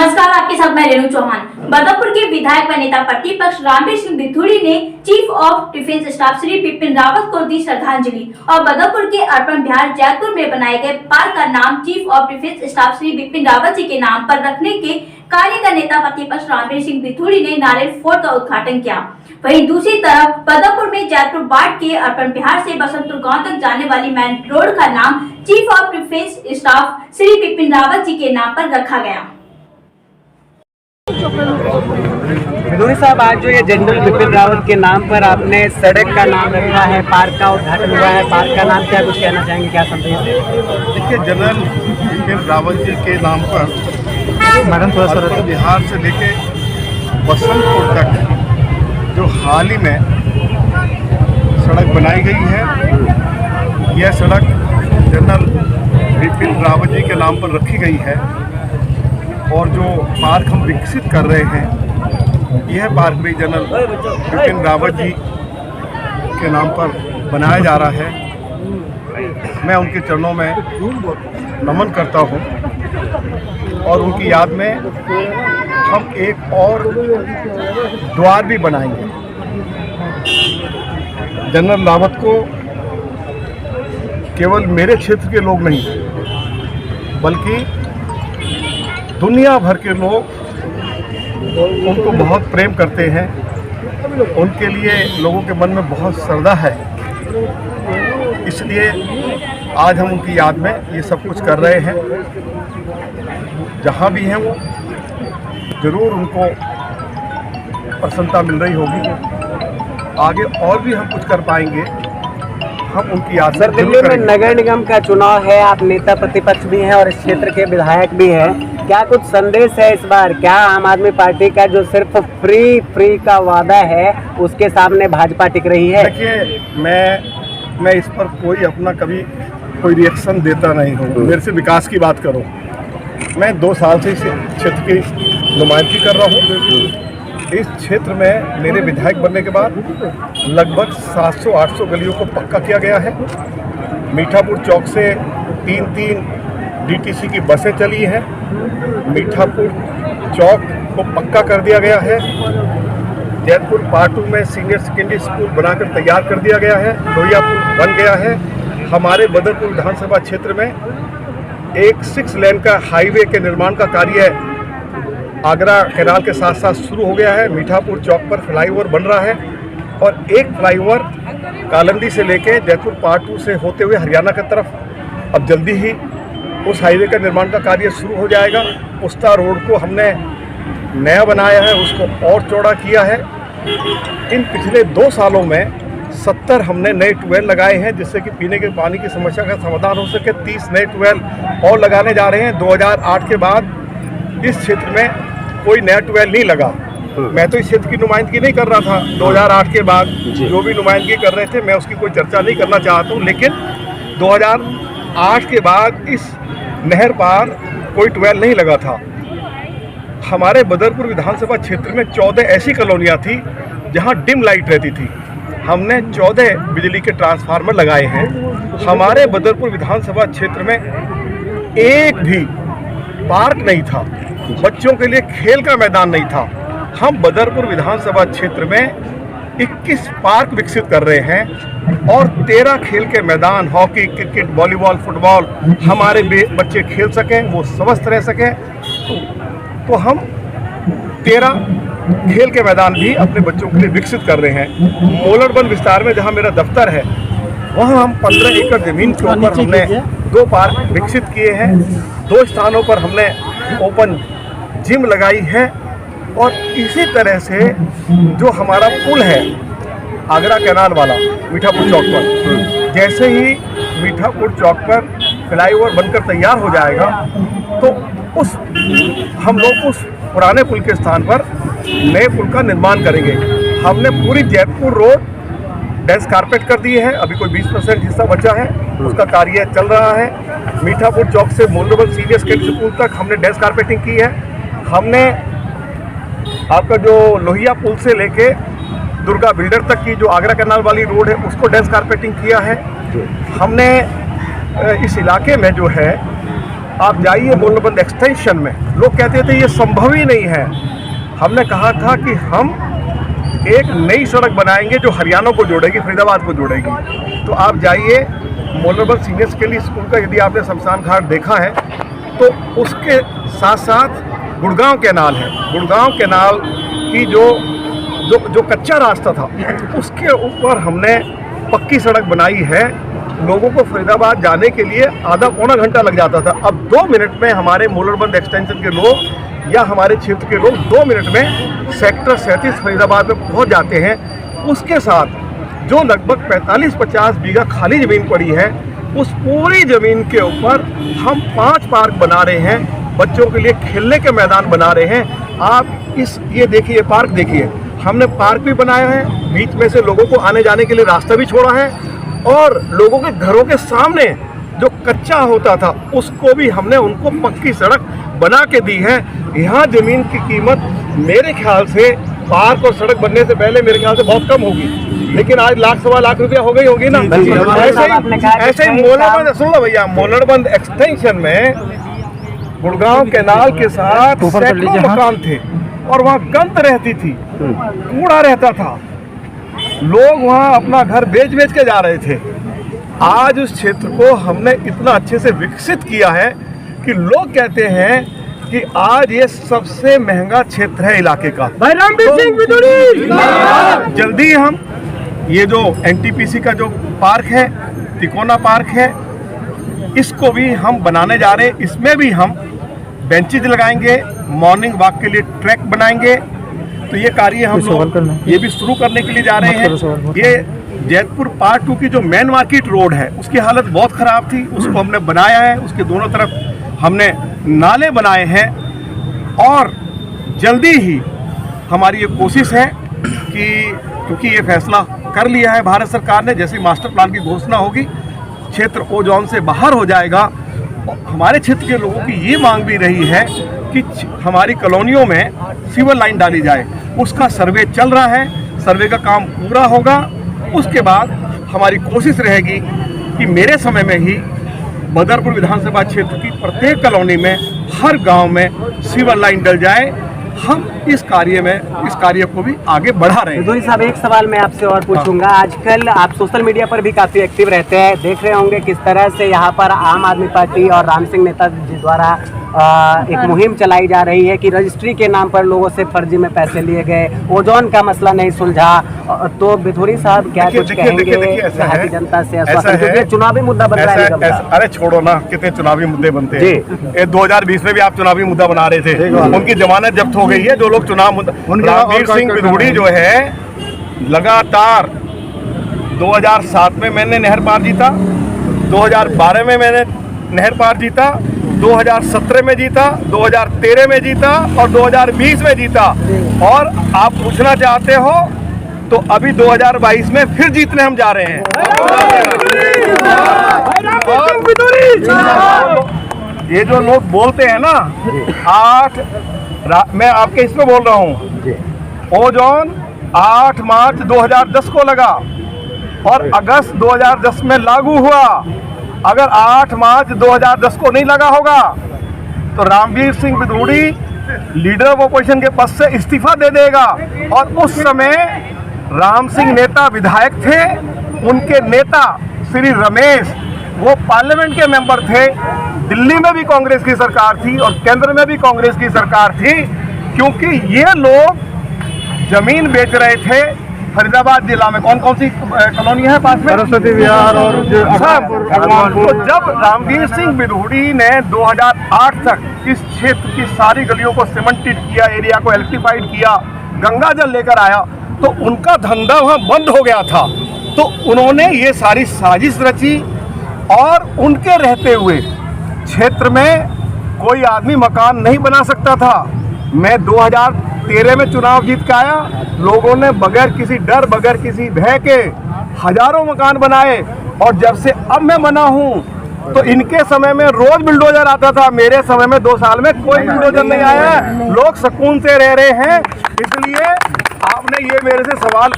नमस्कार, आपके साथ मैं रेणु चौहान। बदरपुर के विधायक व नेता प्रतिपक्ष रामवीर सिंह बिथूड़ी ने chief of defence staff Shri Bipin Rawat को दी श्रद्धांजलि और बदरपुर के अर्पण बिहार जयपुर में बनाए गए पार्क का नाम chief of defence staff Shri Bipin Rawat ji के नाम पर रखने के कार्य का नेता प्रतिपक्ष रामवीर सिंह बिथूड़ी ने नारियल फोड़ का उद्घाटन किया। वहीं दूसरी तरफ बदरपुर में जयपुर वार्ड के अर्पण बिहार से बसंतपुर गाँव तक जाने वाली मेन रोड का नाम chief of defence staff Shri Bipin Rawat ji के नाम पर रखा गया। बिथूड़ी साहब, आज जो ये जनरल बिपिन रावत के नाम पर आपने सड़क का नाम रखा है, पार्क का उद्घाटन हुआ है, पार्क का नाम क्या कुछ कहना चाहेंगे, क्या संदेश है? देखिए, जनरल बिपिन रावत जी के नाम पर बिहार से लेके बसंतपुर तक जो हाल ही में सड़क बनाई गई है, यह सड़क जनरल बिपिन रावत जी के नाम पर रखी गई है। और जो पार्क हम विकसित कर रहे हैं, यह पार्क भी जनरल बिपिन रावत जी के नाम पर बनाया जा रहा है। मैं उनके चरणों में नमन करता हूं और उनकी याद में हम एक और द्वार भी बनाएंगे। जनरल रावत को केवल मेरे क्षेत्र के लोग नहीं, बल्कि दुनिया भर के लोग उनको बहुत प्रेम करते हैं। उनके लिए लोगों के मन में बहुत श्रद्धा है, इसलिए आज हम उनकी याद में ये सब कुछ कर रहे हैं। जहाँ भी हैं वो ज़रूर उनको प्रसन्नता मिल रही होगी। आगे और भी हम कुछ कर पाएंगे, हम उनकी याद। सर, दिल्ली में नगर निगम का चुनाव है, आप नेता प्रतिपक्ष भी हैं और इस क्षेत्र के विधायक भी हैं। क्या कुछ संदेश है इस बार? क्या आम आदमी पार्टी का जो सिर्फ फ्री का वादा है उसके सामने भाजपा टिक रही है? देखिए, मैं इस पर कभी कोई रिएक्शन देता नहीं हूँ। मेरे से विकास की बात करो। मैं 2 साल से इस क्षेत्र की नुमाइंदगी कर रहा हूँ। इस क्षेत्र में मेरे विधायक बनने के बाद लगभग 700-800 गलियों को पक्का किया गया है। मीठापुर चौक से 3 डीटीसी की बसें चली हैं। मीठापुर चौक को पक्का कर दिया गया है। जयपुर पार्ट 2 में सीनियर सेकेंडरी स्कूल बनाकर तैयार कर दिया गया है। लोहिया पुल बन गया है। हमारे बदरपुर विधानसभा क्षेत्र में एक 6 लेन का हाईवे के निर्माण का कार्य आगरा कैनाल के साथ साथ शुरू हो गया है। मीठापुर चौक पर फ्लाईओवर बन रहा है और एक फ्लाईओवर कालंदी से लेके जयपुर पार्ट 2 से होते हुए हरियाणा की तरफ अब जल्दी ही उस हाईवे का निर्माण का कार्य शुरू हो जाएगा। पुस्ता रोड को हमने नया बनाया है, उसको और चौड़ा किया है। इन पिछले 2 सालों में 70 हमने नए ट्यूबवेल लगाए हैं, जिससे कि पीने के पानी की समस्या का समाधान हो सके। 30 नए ट्यूबवेल और लगाने जा रहे हैं। 2008 के बाद इस क्षेत्र में कोई नया ट्यूबवेल नहीं लगा। मैं तो इस क्षेत्र की नुमाइंदगी नहीं कर रहा था। 2008 के बाद जो भी नुमाइंदगी कर रहे थे, मैं उसकी कोई चर्चा नहीं करना चाहता हूँ, लेकिन 2008 के बाद इस नहर पार कोई ट्यूबवेल नहीं लगा था। हमारे बदरपुर विधानसभा क्षेत्र में 14 ऐसी कॉलोनियाँ थी जहाँ डिम लाइट रहती थी। हमने 14 बिजली के ट्रांसफार्मर लगाए हैं। हमारे बदरपुर विधानसभा क्षेत्र में एक भी पार्क नहीं था, बच्चों के लिए खेल का मैदान नहीं था। हम बदरपुर विधानसभा क्षेत्र में 21 पार्क विकसित कर रहे हैं और 13 खेल के मैदान, हॉकी, क्रिकेट, वॉलीबॉल, फुटबॉल हमारे बच्चे खेल सकें, वो स्वस्थ रह सकें। तो हम 13 खेल के मैदान भी अपने बच्चों के लिए विकसित कर रहे हैं। मोलड़बन विस्तार में जहां मेरा दफ्तर है, वहां हम 15 एकड़ जमीन के ऊपर हमने 2 पार्क विकसित किए हैं। 2 स्थानों पर हमने ओपन जिम लगाई है। और इसी तरह से जो हमारा पुल है आगरा कैनाल वाला मीठापुर चौक पर, जैसे ही मीठापुर चौक पर फ्लाईओवर बनकर तैयार हो जाएगा तो हम लोग उस पुराने पुल के स्थान पर नए पुल का निर्माण करेंगे। हमने पूरी जयपुर रोड डेंस कारपेट कर दी है। अभी कोई 20% हिस्सा बचा है, उसका कार्य चल रहा है। मीठापुर चौक से मोलडोबल सीनियर सेकेंडरी स्कूल तक हमने डेंस कारपेटिंग की है। हमने आपका जो लोहिया पुल से लेके दुर्गा बिल्डर तक की जो आगरा कैनाल वाली रोड है, उसको डेंस कारपेटिंग किया है। हमने इस इलाके में जो है आप जाइए मोलबंद एक्सटेंशन में, लोग कहते थे ये संभव ही नहीं है। हमने कहा था कि हम एक नई सड़क बनाएंगे जो हरियाणा को जोड़ेगी, फरीदाबाद को जोड़ेगी। तो आप जाइए मोलबंद सीनियर सेकेंडरी स्कूल का, यदि आपने शमशान घाट देखा है तो उसके साथ साथ गुड़गांव कैनाल है। गुड़गांव कैनाल की जो कच्चा रास्ता था उसके ऊपर हमने पक्की सड़क बनाई है। लोगों को फरीदाबाद जाने के लिए आधा पौना घंटा लग जाता था, अब 2 मिनट में हमारे मोलबंद एक्सटेंशन के लोग या हमारे क्षेत्र के लोग 2 मिनट में सेक्टर 37 फरीदाबाद में पहुंच जाते हैं। उसके साथ जो लगभग 45-50 बीघा खाली ज़मीन पड़ी है, उस पूरी ज़मीन के ऊपर हम 5 पार्क बना रहे हैं, बच्चों के लिए खेलने के मैदान बना रहे हैं। आप ये देखिए, पार्क देखिए, हमने पार्क भी बनाया है, बीच में से लोगों को आने जाने के लिए रास्ता भी छोड़ा है, और लोगों के घरों के सामने जो कच्चा होता था उसको भी हमने उनको पक्की सड़क बना के दी है। यहाँ ज़मीन की कीमत मेरे ख्याल से पार्क और सड़क बनने से पहले मेरे ख्याल से बहुत कम होगी, लेकिन आज लाख सवा लाख रुपया हो गई होगी ना। ऐसे ही मोलबंद, सुन लो भैया, मोलबंद एक्सटेंशन में गुड़गांव कैनाल के साथ सैकड़ों मकान थे और वहाँ गंद रहती थी, कूड़ा रहता था, लोग वहाँ अपना घर बेच के जा रहे थे। आज उस क्षेत्र को हमने इतना अच्छे से विकसित किया है कि लोग कहते हैं कि आज ये सबसे महंगा क्षेत्र है इलाके का। भाई रामवीर सिंह बिधूड़ी, जल्दी हम ये जो एनटीपीसी का जो पार्क है, तिकोना पार्क है, इसको भी हम बनाने जा रहे हैं। इसमें भी हम बेंचेज लगाएंगे, मॉर्निंग वॉक के लिए ट्रैक बनाएंगे। तो ये कार्य हम लोग ये भी शुरू करने के लिए जा रहे हैं। ये जैतपुर पार्ट 2 की जो मेन मार्केट रोड है उसकी हालत बहुत ख़राब थी, उसको हमने बनाया है, उसके दोनों तरफ हमने नाले बनाए हैं, और जल्दी ही हमारी ये कोशिश है कि क्योंकि ये फैसला कर लिया है भारत सरकार ने, जैसे मास्टर प्लान की घोषणा होगी क्षेत्र ओ जोन से बाहर हो जाएगा। हमारे क्षेत्र के लोगों की ये मांग भी रही है कि हमारी कॉलोनियों में सीवर लाइन डाली जाए, उसका सर्वे चल रहा है, सर्वे का काम पूरा होगा। उसके बाद हमारी कोशिश रहेगी कि मेरे समय में ही बदरपुर विधानसभा क्षेत्र की प्रत्येक कॉलोनी में, हर गांव में सीवर लाइन डल जाए। हम इस कार्य को भी आगे बढ़ा रहे हैं। बिधूड़ी साहब, एक सवाल मैं आपसे और पूछूंगा। आजकल आप सोशल मीडिया पर भी काफ़ी एक्टिव रहते हैं, देख रहे होंगे किस तरह से यहाँ पर आम आदमी पार्टी और राम सिंह नेता जी द्वारा एक मुहिम चलाई जा रही है कि रजिस्ट्री के नाम पर लोगों से फर्जी में पैसे लिए गए, ओजोन का मसला नहीं सुलझा। तो बिधूड़ी साहब क्या कुछ कहेंगे यहाँ की जनता से आश्वासन, क्योंकि चुनावी मुद्दा बन रहा है? अरे छोड़ो ना, कितने चुनावी मुद्दे बनते हैं। 2020 में भी आप चुनावी मुद्दा बना रहे थे, उनकी जमानत जब्त हो गई है। जो लोग चुनाव मुद्दा, रामवीर सिंह बिधूड़ी जो है, लगातार 2007 में मैंने नहर पार जीता, 2012 में मैंने नहर पार जीता, 2017 में जीता, 2013 में जीता और 2020 में जीता। और आप पूछना चाहते हो तो अभी 2022 में फिर जीतने हम जा रहे हैं। ये जो लोग बोलते हैं ना, मैं आपके इसमें बोल रहा हूँ, ओजोन 8 मार्च 2010 को लगा और अगस्त 2010 में लागू हुआ। अगर 8 मार्च 2010 को नहीं लगा होगा तो Ramvir Singh Bidhuri leader of opposition के पद से इस्तीफा दे देगा। और उस समय राम सिंह नेता विधायक थे, उनके नेता श्री रमेश वो पार्लियामेंट के मेंबर थे। दिल्ली में भी कांग्रेस की सरकार थी और केंद्र में भी कांग्रेस की सरकार थी, क्योंकि ये लोग जमीन बेच रहे थे। फरीदाबाद जिला में कौन कौन सी कॉलोनी है पास में? सरस्वती विहार और तो जब रामवीर सिंह बिधूड़ी ने 2008 तक इस क्षेत्र की सारी गलियों को सीमेंटेड किया, एरिया को इलेक्ट्रीफाइड किया, गंगा जल लेकर आया, तो उनका धंधा वहाँ बंद हो गया था। तो उन्होंने ये सारी साजिश रची और उनके रहते हुए क्षेत्र में कोई आदमी मकान नहीं बना सकता था। मैं 2013 में चुनाव जीत के आया, लोगों ने बगैर किसी डर, बगैर किसी भय के हजारों मकान बनाए। और जब से अब मैं बना हूँ तो इनके समय में रोज बिल्डोजर आता था, मेरे समय में 2 साल में कोई बिल्डोजर नहीं आया है। लोग सुकून से रह रहे हैं। इसलिए आपने ये मेरे से सवाल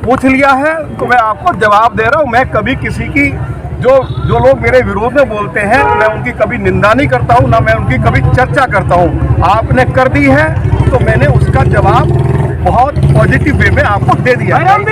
पूछ लिया है तो मैं आपको जवाब दे रहा हूँ। मैं कभी किसी की जो लोग मेरे विरोध में बोलते हैं, मैं उनकी कभी निंदा नहीं करता हूं, ना मैं उनकी कभी चर्चा करता हूं। आपने कर दी है तो मैंने उसका जवाब बहुत पॉजिटिव वे में आपको दे दिया है।